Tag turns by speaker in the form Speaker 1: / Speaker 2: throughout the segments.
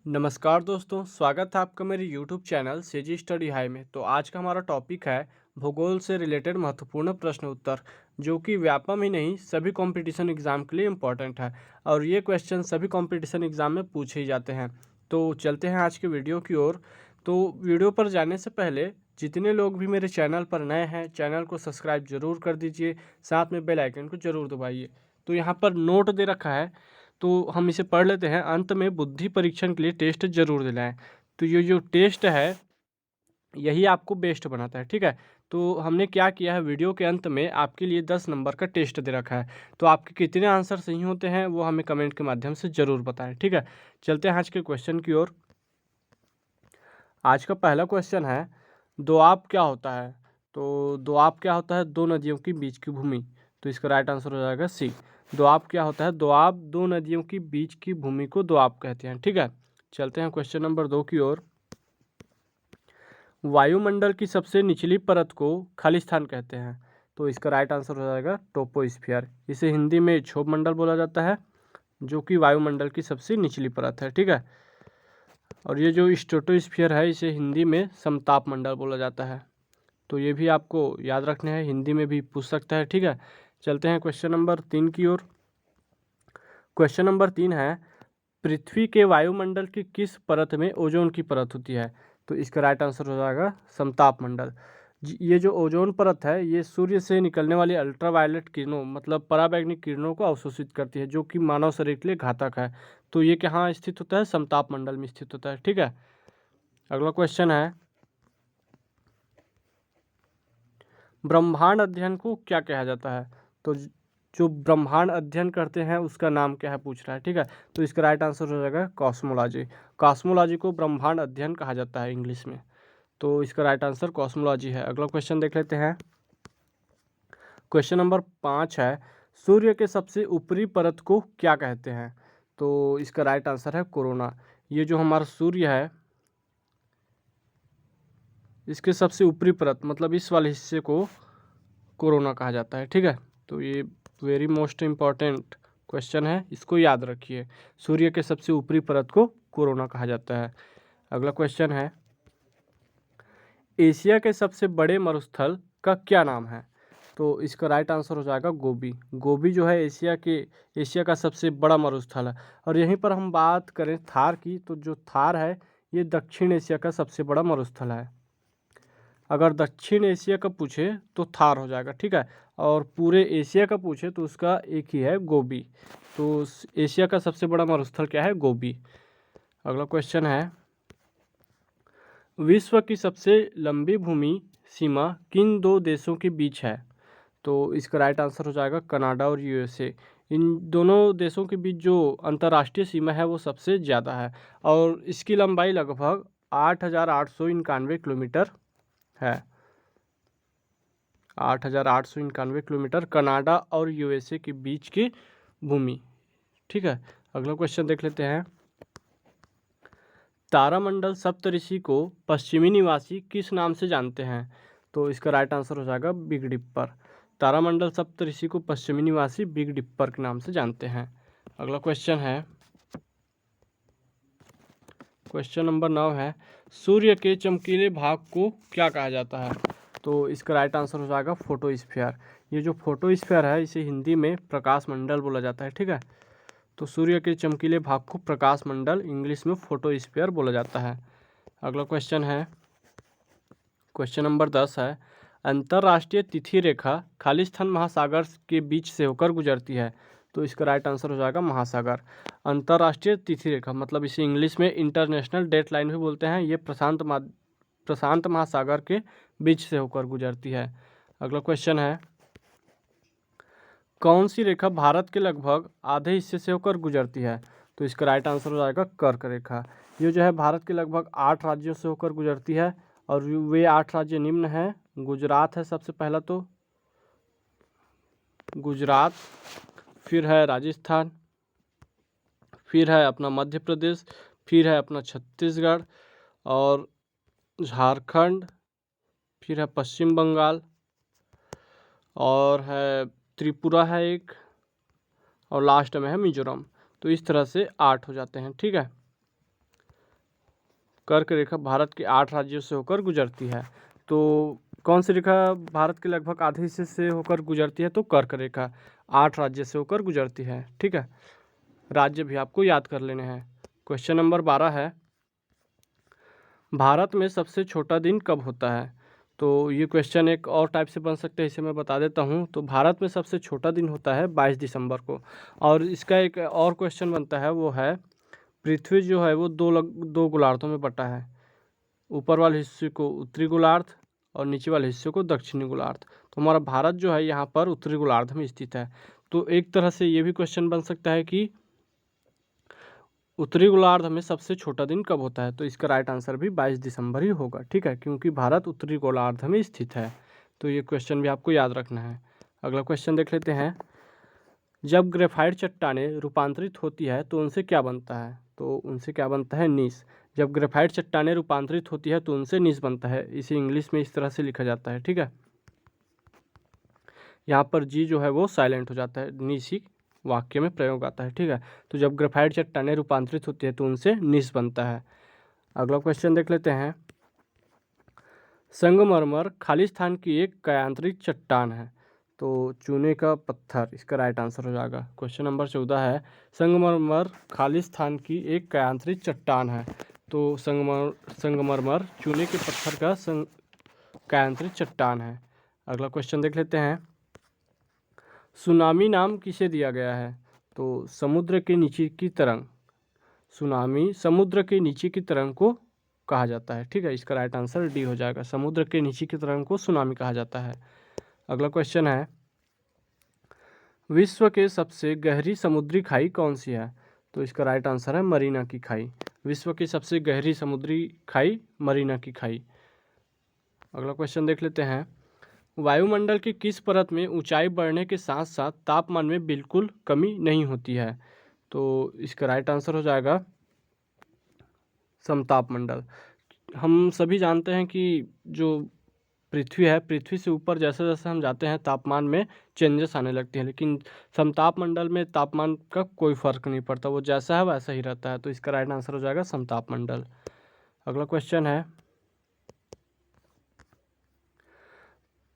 Speaker 1: नमस्कार दोस्तों, स्वागत है आपका मेरे YouTube चैनल सेजी स्टडी हाई में। तो आज का हमारा टॉपिक है भूगोल से रिलेटेड महत्वपूर्ण प्रश्न उत्तर, जो कि व्यापम ही नहीं सभी कंपटीशन एग्जाम के लिए इम्पोर्टेंट है। और ये क्वेश्चन सभी कंपटीशन एग्जाम में पूछे ही जाते हैं। तो चलते हैं आज के वीडियो की ओर। तो वीडियो पर जाने से पहले जितने लोग भी मेरे चैनल पर नए हैं, चैनल को सब्सक्राइब जरूर कर दीजिए, साथ में बेल आइकन को जरूर दबाइए। तो यहाँ पर नोट दे रखा है, तो हम इसे पढ़ लेते हैं। अंत में बुद्धि परीक्षण के लिए टेस्ट जरूर दिलाएं। तो ये जो टेस्ट है यही आपको बेस्ट बनाता है, ठीक है। तो हमने क्या किया है, वीडियो के अंत में आपके लिए 10 नंबर का टेस्ट दे रखा है। तो आपके कितने आंसर सही होते हैं वो हमें कमेंट के माध्यम से ज़रूर बताएं, ठीक है। चलते हैं आज के क्वेश्चन की ओर। आज का पहला क्वेश्चन है, दोआब क्या होता है। तो दोआब क्या होता है, दो नदियों के बीच की भूमि। तो इसका राइट आंसर हो जाएगा सी। दोआब क्या होता है, दोआब दो नदियों के बीच की भूमि को दोआब कहते हैं, ठीक है। चलते हैं क्वेश्चन नंबर 2 की ओर। वायुमंडल की सबसे निचली परत को खालिस्तान कहते हैं। तो इसका राइट आंसर हो जाएगा टोपोस्फियर। इसे हिंदी में क्षोभ मंडल बोला जाता है, जो कि वायुमंडल की सबसे निचली परत है, ठीक है। और ये जो स्ट्रेटोस्फियर है इसे हिंदी में समताप मंडल बोला जाता है। तो ये भी आपको याद रखने हैं, हिंदी में भी पूछ सकता है, ठीक है। चलते हैं क्वेश्चन नंबर 3 की ओर। क्वेश्चन नंबर 3 है, पृथ्वी के वायुमंडल की किस परत में ओजोन की परत होती है। तो इसका राइट आंसर हो जाएगा समताप मंडल। ये जो ओजोन परत है ये सूर्य से निकलने वाली अल्ट्रावायलेट किरणों मतलब पराबैंगनी किरणों को अवशोषित करती है, जो कि मानव शरीर के लिए घातक है। तो ये कहाँ स्थित होता है, समताप मंडल में स्थित होता है, ठीक है। अगला क्वेश्चन है, ब्रह्मांड अध्ययन को क्या कहा जाता है। तो जो ब्रह्मांड अध्ययन करते हैं उसका नाम क्या है पूछ रहा है, ठीक है। तो इसका राइट आंसर हो जाएगा कॉस्मोलॉजी। कॉस्मोलॉजी को ब्रह्मांड अध्ययन कहा जाता है इंग्लिश में। तो इसका राइट आंसर कॉस्मोलॉजी है। अगला क्वेश्चन देख लेते हैं। क्वेश्चन नंबर 5 है, सूर्य के सबसे ऊपरी परत को क्या कहते हैं। तो इसका राइट आंसर है कोरोना। ये जो हमारा सूर्य है इसके सबसे ऊपरी परत मतलब इस वाले हिस्से को कोरोना कहा जाता है, ठीक है। तो ये वेरी मोस्ट इम्पॉर्टेंट क्वेश्चन है, इसको याद रखिए। सूर्य के सबसे ऊपरी परत को कोरोना कहा जाता है। अगला क्वेश्चन है, एशिया के सबसे बड़े मरुस्थल का क्या नाम है। तो इसका राइट आंसर हो जाएगा गोबी। गोबी जो है एशिया का सबसे बड़ा मरुस्थल है। और यहीं पर हम बात करें थार की, तो जो थार है ये दक्षिण एशिया का सबसे बड़ा मरुस्थल है। अगर दक्षिण एशिया का पूछे तो थार हो जाएगा, ठीक है। और पूरे एशिया का पूछे तो उसका एक ही है, गोबी। तो एशिया का सबसे बड़ा मरुस्थल क्या है, गोबी। अगला क्वेश्चन है, विश्व की सबसे लंबी भूमि सीमा किन दो देशों के बीच है। तो इसका राइट आंसर हो जाएगा कनाडा और यूएसए। इन दोनों देशों के बीच जो अंतर्राष्ट्रीय सीमा है वो सबसे ज़्यादा है, और इसकी लंबाई लगभग 8,891 किलोमीटर है। 8,891 किलोमीटर कनाडा और यूएसए के बीच की भूमि, ठीक है। अगला क्वेश्चन देख लेते हैं, तारामंडल सप्तऋषि को पश्चिमी निवासी किस नाम से जानते हैं। तो इसका राइट आंसर हो जाएगा बिग डिप्पर। तारामंडल सप्तऋषि को पश्चिमी निवासी बिग डिप्पर के नाम से जानते हैं। अगला क्वेश्चन है, क्वेश्चन नंबर 9 है, सूर्य के चमकीले भाग को क्या कहा जाता है। तो इसका राइट आंसर हो जाएगा फोटोस्फीयर। ये जो फोटोस्फीयर है इसे हिंदी में प्रकाश मंडल बोला जाता है, ठीक है। तो सूर्य के चमकीले भाग को प्रकाश मंडल, इंग्लिश में फोटोस्फीयर बोला जाता है। अगला क्वेश्चन है, क्वेश्चन नंबर 10 है, अंतर्राष्ट्रीय तिथि रेखा खालिस्तान महासागर के बीच से होकर गुजरती है। तो इसका राइट आंसर हो जाएगा महासागर। अंतर्राष्ट्रीय तिथि रेखा मतलब इसे इंग्लिश में इंटरनेशनल डेट लाइन भी बोलते हैं। ये प्रशांत महासागर के बीच से होकर गुजरती है। अगला क्वेश्चन है, कौन सी रेखा भारत के लगभग आधे हिस्से से होकर गुजरती है। तो इसका राइट आंसर हो जाएगा कर्क रेखा। ये जो है भारत के लगभग 8 राज्यों से होकर गुजरती है, और वे 8 राज्य निम्न हैं। गुजरात है सबसे पहला, तो गुजरात, फिर है राजस्थान, फिर है अपना मध्य प्रदेश, फिर है अपना छत्तीसगढ़ और झारखंड, फिर है पश्चिम बंगाल, और है त्रिपुरा है एक, और लास्ट में है मिजोरम। तो इस तरह से 8 हो जाते हैं, ठीक है। कर्क रेखा भारत के 8 राज्यों से होकर गुजरती है। तो कौन सी रेखा भारत के लगभग आधे हिस्से से होकर गुजरती है? तो कर्क रेखा 8 राज्य से होकर गुजरती है। ठीक है, राज्य भी आपको याद कर लेने हैं। क्वेश्चन नंबर 12 है, भारत में सबसे छोटा दिन कब होता है? तो ये क्वेश्चन एक और टाइप से बन सकता है, इसे मैं बता देता हूँ। तो भारत में सबसे छोटा दिन होता है 22 दिसंबर को। और इसका एक और क्वेश्चन बनता है, वो है पृथ्वी जो है वो दो गोलार्धों में बटा है। ऊपर वाले हिस्से को उत्तरी गोलार्ध और नीचे वाले हिस्से को दक्षिणी गोलार्ध। तो हमारा भारत जो है यहाँ पर उत्तरी गोलार्ध में स्थित है। तो एक तरह से ये भी क्वेश्चन बन सकता है कि उत्तरी गोलार्ध में सबसे छोटा दिन कब होता है? तो इसका राइट आंसर भी 22 दिसंबर ही होगा। ठीक है, क्योंकि भारत उत्तरी गोलार्ध में स्थित है। तो ये क्वेश्चन भी आपको याद रखना है। अगला क्वेश्चन देख लेते हैं, जब ग्रेफाइट चट्टानें रूपांतरित होती है तो उनसे क्या बनता है? तो उनसे क्या बनता है? नीस। जब ग्रेफाइट चट्टानें रूपांतरित होती है तो उनसे नीस बनता है। इसे इंग्लिश में इस तरह से लिखा जाता है। ठीक है, यहाँ पर जी जो है वो साइलेंट हो जाता है, नीस ही वाक्य में प्रयोग आता है। ठीक है, तो जब ग्रेफाइट चट्टानें रूपांतरित होती है तो उनसे नीस बनता है। अगला क्वेश्चन देख लेते हैं, संगमरमर खालिस्तान की एक कायांतरित चट्टान है। तो चूने का पत्थर इसका राइट आंसर हो जाएगा। क्वेश्चन नंबर 14 है, संगमरमर खालिस्तान की एक कायांतरित चट्टान है। तो संगमरमर चूने के पत्थर का कायांतरित चट्टान है। अगला क्वेश्चन देख लेते हैं, सुनामी नाम किसे दिया गया है? तो समुद्र के नीचे की तरंग, सुनामी समुद्र के नीचे की तरंग को कहा जाता है। ठीक है, इसका राइट आंसर डी हो जाएगा, समुद्र के नीचे की तरंग को सुनामी कहा जाता है। अगला क्वेश्चन है, विश्व के सबसे गहरी समुद्री खाई कौन सी है? तो इसका राइट आंसर है मरीना की खाई। विश्व की सबसे गहरी समुद्री खाई मरीना की खाई। अगला क्वेश्चन देख लेते हैं, वायुमंडल की किस परत में ऊंचाई बढ़ने के साथ साथ तापमान में बिल्कुल कमी नहीं होती है? तो इसका राइट आंसर हो जाएगा समताप मंडल। हम सभी जानते हैं कि जो पृथ्वी है, पृथ्वी से ऊपर जैसे जैसे हम जाते हैं तापमान में चेंजेस आने लगते हैं, लेकिन समताप मंडल में तापमान का कोई फर्क नहीं पड़ता, वो जैसा है वैसा ही रहता है। तो इसका राइट आंसर हो जाएगा समताप मंडल। अगला क्वेश्चन है,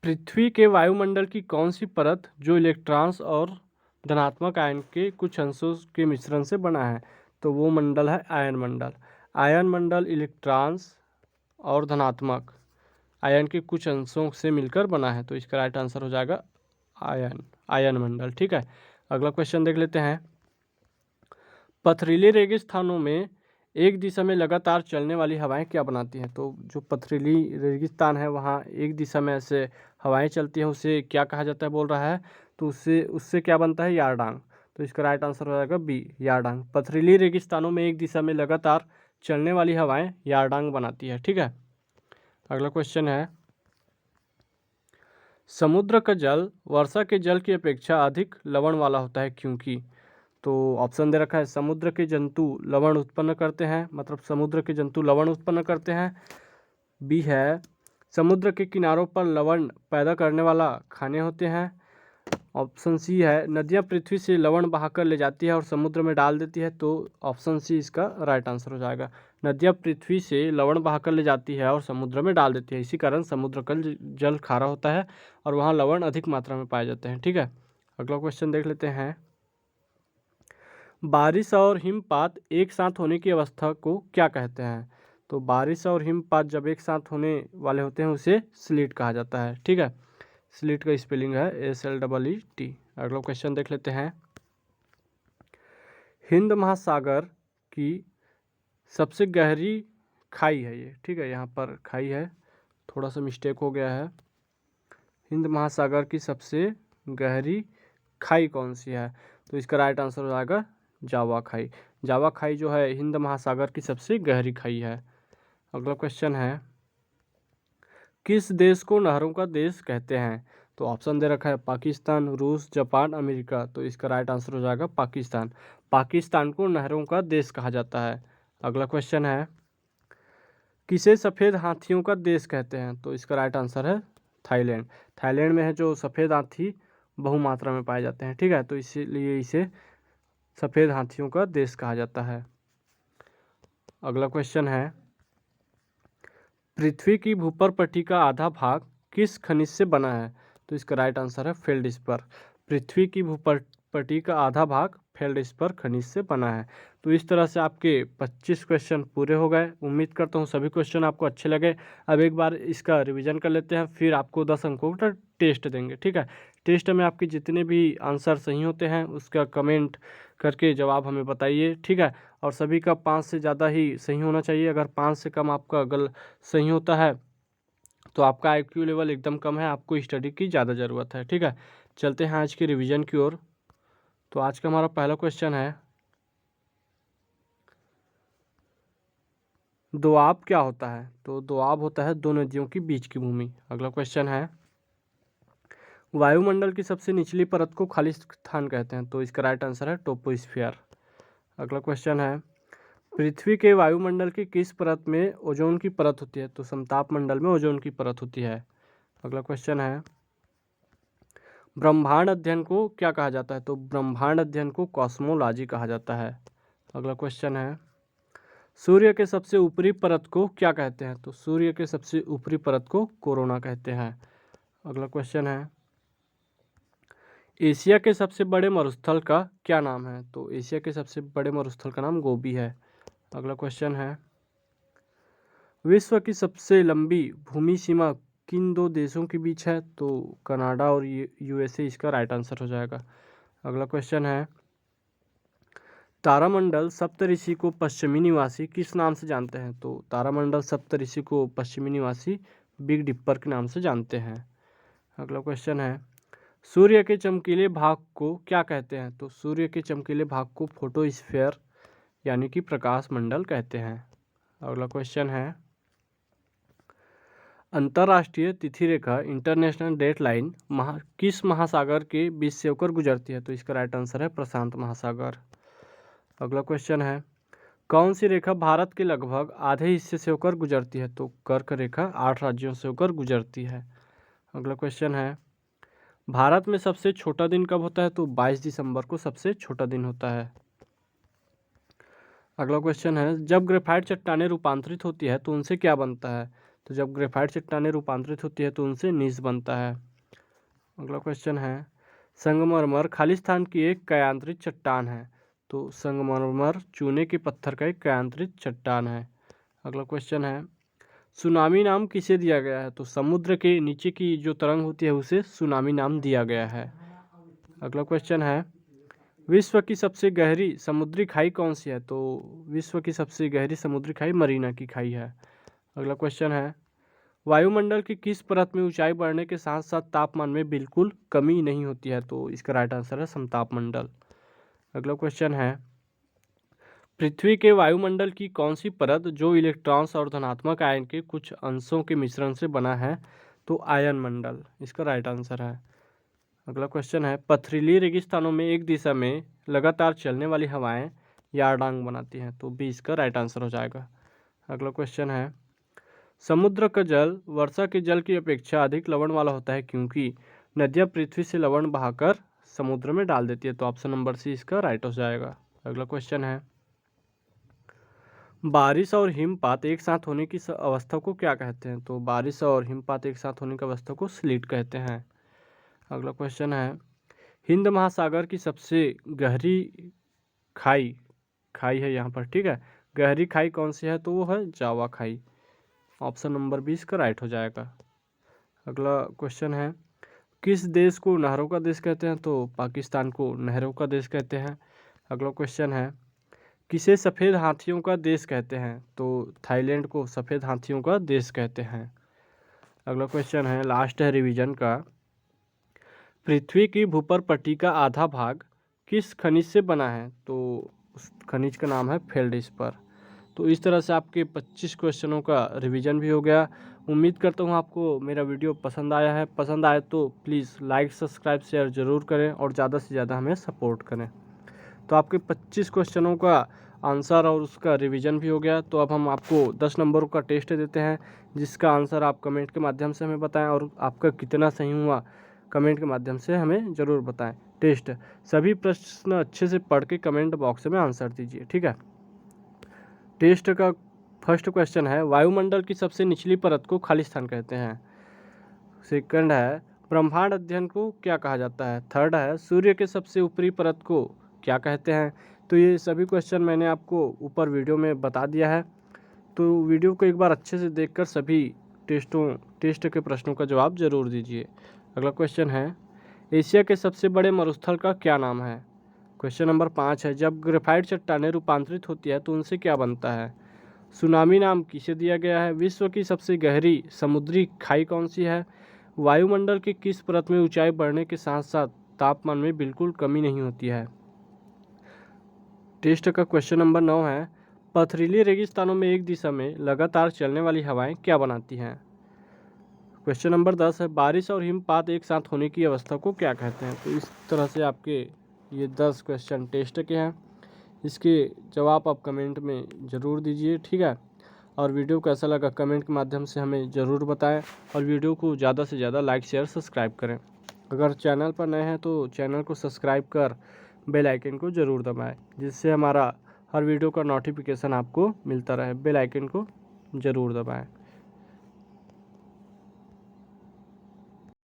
Speaker 1: पृथ्वी के वायुमंडल की कौन सी परत जो इलेक्ट्रॉन्स और धनात्मक आयन के कुछ अंशों के मिश्रण से बना है? तो वो मंडल है आयन मंडल। आयन मंडल इलेक्ट्रॉन्स और धनात्मक आयन के कुछ अंशों से मिलकर बना है। तो इसका राइट आंसर हो जाएगा आयन मंडल। ठीक है, अगला क्वेश्चन देख लेते हैं, पथरीले रेगिस्तानों में एक दिशा में लगातार चलने वाली हवाएं क्या बनाती हैं? तो जो पथरीली रेगिस्तान है वहाँ एक दिशा में ऐसे हवाएं चलती हैं, उसे क्या कहा जाता है बोल रहा है? तो उससे क्या बनता है? यारडांग। तो इसका राइट आंसर हो जाएगा बी, यारडांग। पथरीली रेगिस्तानों में एक दिशा में लगातार चलने वाली हवाएं यारडांग बनाती है। ठीक है, अगला क्वेश्चन है, समुद्र का जल वर्षा के जल की अपेक्षा अधिक लवण वाला होता है क्योंकि? तो ऑप्शन दे रखा है, समुद्र के जंतु लवण उत्पन्न करते हैं, मतलब समुद्र के जंतु लवण उत्पन्न करते हैं। बी है, समुद्र के किनारों पर लवण पैदा करने वाला खाने होते हैं। ऑप्शन सी है, नदियाँ पृथ्वी से लवण बहाकर ले जाती है और समुद्र में डाल देती है। तो ऑप्शन सी इसका राइट आंसर हो जाएगा, नदियाँ पृथ्वी से लवण बहाकर ले जाती है और समुद्र में डाल देती है, इसी कारण समुद्र का जल खारा होता है और वहाँ लवण अधिक मात्रा में पाए जाते हैं। ठीक है, अगला क्वेश्चन देख लेते हैं, बारिश और हिमपात एक साथ होने की अवस्था को क्या कहते हैं? तो बारिश और हिमपात जब एक साथ होने वाले होते हैं उसे स्लिट कहा जाता है। ठीक है, स्लिट का स्पेलिंग है SLEET। अगला क्वेश्चन देख लेते हैं, हिंद महासागर की सबसे गहरी खाई है ये। ठीक है, यहाँ पर खाई है, थोड़ा सा मिस्टेक हो गया है। हिंद महासागर की सबसे गहरी खाई कौन सी है? तो इसका राइट आंसर हो जाएगा जावा खाई। जावा खाई जो है हिंद महासागर की सबसे गहरी खाई है। अगला क्वेश्चन है, किस देश को नहरों का देश कहते हैं? तो ऑप्शन दे रखा है, पाकिस्तान, रूस, जापान, अमेरिका। तो इसका राइट आंसर हो जाएगा पाकिस्तान। पाकिस्तान को नहरों का देश कहा जाता है। अगला क्वेश्चन है, किसे सफ़ेद हाथियों का देश कहते हैं? तो इसका राइट आंसर है थाईलैंड। थाईलैंड में है जो सफ़ेद हाथी बहुमात्रा में पाए जाते हैं। ठीक है, तो इसीलिए इसे सफ़ेद हाथियों का देश कहा जाता है। अगला क्वेश्चन है, पृथ्वी की भूपर पट्टी का आधा भाग किस खनिज से बना है? तो इसका राइट आंसर है फेल्डस्पर। पृथ्वी की भूपर पट्टी का आधा भाग फेल्डस्पर खनिज से बना है। तो इस तरह से आपके 25 क्वेश्चन पूरे हो गए। उम्मीद करता हूँ सभी क्वेश्चन आपको अच्छे लगे। अब एक बार इसका रिवीजन कर लेते हैं, फिर आपको 10 अंकों का टेस्ट देंगे, ठीक है। टेस्ट में आपके जितने भी आंसर सही होते हैं उसका कमेंट करके जवाब हमें बताइए, ठीक है। और सभी का 5 से ज़्यादा ही सही होना चाहिए। अगर 5 से कम आपका सही होता है तो आपका आईक्यू लेवल एकदम कम है, आपको स्टडी की ज़्यादा ज़रूरत है, ठीक है। चलते हैं आज की रिवीजन की ओर। तो आज का हमारा पहला क्वेश्चन है, दोआब क्या होता है? तो दोआब होता है दो नदियों के बीच की भूमि। अगला क्वेश्चन है, वायुमंडल की सबसे निचली परत को खाली स्थान कहते हैं। तो इसका राइट आंसर है टोपोस्फियर। अगला क्वेश्चन है, पृथ्वी के वायुमंडल की किस परत में ओजोन की परत होती है? तो समताप मंडल में ओजोन की परत होती है। अगला क्वेश्चन है, ब्रह्मांड अध्ययन को क्या कहा जाता है? तो ब्रह्मांड अध्ययन को कॉस्मोलॉजी कहा जाता है। अगला क्वेश्चन है, सूर्य के सबसे ऊपरी परत को क्या कहते हैं? तो सूर्य के सबसे ऊपरी परत को कोरोना कहते हैं। अगला क्वेश्चन है, एशिया के सबसे बड़े मरुस्थल का क्या नाम है? तो एशिया के सबसे बड़े मरुस्थल का नाम गोबी है। अगला क्वेश्चन है, विश्व की सबसे लंबी भूमि सीमा किन दो देशों के बीच है? तो कनाडा और यूएसए इसका राइट आंसर हो जाएगा। अगला क्वेश्चन है, तारामंडल सप्तऋषि को पश्चिमी निवासी किस नाम से जानते हैं? तो तारामंडल सप्तऋषि को पश्चिमी निवासी बिग डिपर के नाम से जानते हैं। अगला क्वेश्चन है, सूर्य के चमकीले भाग को क्या कहते हैं? तो सूर्य के चमकीले भाग को फोटोस्फीयर यानी कि प्रकाश मंडल कहते हैं। अगला क्वेश्चन है, अंतर्राष्ट्रीय तिथि रेखा इंटरनेशनल डेट लाइन किस महासागर के बीच से होकर गुजरती है? तो इसका राइट आंसर है प्रशांत महासागर। अगला क्वेश्चन है, कौन सी रेखा भारत के लगभग आधे हिस्से से होकर गुजरती है? तो कर्क रेखा 8 राज्यों से होकर गुजरती है। अगला क्वेश्चन है, भारत में सबसे छोटा दिन कब होता है? तो 22 दिसंबर को सबसे छोटा दिन होता है। अगला क्वेश्चन है, जब ग्रेफाइट चट्टानें रूपांतरित होती है तो उनसे क्या बनता है? तो जब ग्रेफाइट चट्टानें रूपांतरित होती है तो उनसे नीस बनता है। अगला क्वेश्चन है, संगमरमर खालिस्तान की एक कायांतरित चट्टान है। तो संगमरमर चूने के पत्थर का एक कायांतरित चट्टान है। अगला क्वेश्चन है, सुनामी नाम किसे दिया गया है? तो समुद्र के नीचे की जो तरंग होती है उसे सुनामी नाम दिया गया है। अगला क्वेश्चन है, विश्व की सबसे गहरी समुद्री खाई कौन सी है? तो विश्व की सबसे गहरी समुद्री खाई मरीना की खाई है। अगला क्वेश्चन है, वायुमंडल की किस परत में ऊंचाई बढ़ने के साथ साथ तापमान में बिल्कुल कमी नहीं होती है? तो इसका राइट आंसर है समताप मंडल। अगला क्वेश्चन है, पृथ्वी के वायुमंडल की कौन सी परत जो इलेक्ट्रॉन्स और धनात्मक आयन के कुछ अंशों के मिश्रण से बना है? तो आयन मंडल इसका राइट आंसर है। अगला क्वेश्चन है, पथरीली रेगिस्तानों में एक दिशा में लगातार चलने वाली हवाएं यारडांग बनाती हैं। तो बी इसका राइट आंसर हो जाएगा। अगला क्वेश्चन है, समुद्र का जल वर्षा के जल की अपेक्षा अधिक लवण वाला होता है क्योंकि नदियाँ पृथ्वी से लवण बहाकर समुद्र में डाल देती है। तो ऑप्शन नंबर सी इसका राइट हो जाएगा। अगला क्वेश्चन है, बारिश और हिमपात एक साथ होने की अवस्था को क्या कहते हैं? तो बारिश और हिमपात एक साथ होने की अवस्था को स्लिट कहते हैं। अगला क्वेश्चन है, हिंद महासागर की सबसे गहरी खाई खाई है यहाँ पर, ठीक है। गहरी खाई कौन सी है? तो वो है जावा खाई। ऑप्शन नंबर 20 का राइट हो जाएगा। अगला क्वेश्चन है, किस देश को नहरों का देश कहते हैं? तो पाकिस्तान को नहरों का देश कहते हैं। अगला क्वेश्चन है, किसे सफ़ेद हाथियों का देश कहते हैं? तो थाईलैंड को सफ़ेद हाथियों का देश कहते हैं। अगला क्वेश्चन है, लास्ट है रिवीजन का, पृथ्वी की भूपर पट्टी का आधा भाग किस खनिज से बना है? तो उस खनिज का नाम है फेल्डस्पर। तो इस तरह से आपके 25 क्वेश्चनों का रिवीजन भी हो गया। उम्मीद करता हूँ आपको मेरा वीडियो पसंद आया है। पसंद आए तो प्लीज़ लाइक सब्सक्राइब शेयर ज़रूर करें और ज़्यादा से ज़्यादा हमें सपोर्ट करें। तो आपके 25 क्वेश्चनों का आंसर और उसका रिवीजन भी हो गया। तो अब हम आपको 10 नंबरों का टेस्ट देते हैं जिसका आंसर आप कमेंट के माध्यम से हमें बताएं और आपका कितना सही हुआ कमेंट के माध्यम से हमें ज़रूर बताएं। टेस्ट, सभी प्रश्न अच्छे से पढ़ के कमेंट बॉक्स में आंसर दीजिए, ठीक है। टेस्ट का फर्स्ट क्वेश्चन है, वायुमंडल की सबसे निचली परत को खाली स्थान कहते हैं। सेकंड है, ब्रह्मांड अध्ययन को क्या कहा जाता है। थर्ड है, सूर्य के सबसे ऊपरी परत को क्या कहते हैं। तो ये सभी क्वेश्चन मैंने आपको ऊपर वीडियो में बता दिया है, तो वीडियो को एक बार अच्छे से देखकर सभी टेस्ट के प्रश्नों का जवाब जरूर दीजिए। अगला क्वेश्चन है, एशिया के सबसे बड़े मरुस्थल का क्या नाम है। क्वेश्चन नंबर 5 है, जब ग्रेफाइट चट्टानें रूपांतरित होती है तो उनसे क्या बनता है। सुनामी नाम किसे दिया गया है। विश्व की सबसे गहरी समुद्री खाई कौन सी है। वायुमंडल की किस परत में ऊंचाई बढ़ने के साथ साथ तापमान में बिल्कुल कमी नहीं होती है। टेस्ट का क्वेश्चन नंबर 9 है, पथरीली रेगिस्तानों में एक दिशा में लगातार चलने वाली हवाएं क्या बनाती हैं। क्वेश्चन नंबर 10 है, बारिश और हिमपात एक साथ होने की अवस्था को क्या कहते हैं। तो इस तरह से आपके ये 10 क्वेश्चन टेस्ट के हैं, इसके जवाब आप कमेंट में ज़रूर दीजिए, ठीक है। और वीडियो कैसा लगा कमेंट के माध्यम से हमें ज़रूर बताएं, और वीडियो को ज़्यादा से ज़्यादा लाइक शेयर सब्सक्राइब करें। अगर चैनल पर नए हैं तो चैनल को सब्सक्राइब कर बेल आइकन को ज़रूर दबाएं, जिससे हमारा हर वीडियो का नोटिफिकेशन आपको मिलता रहे। बेल आइकन को ज़रूर दबाएं।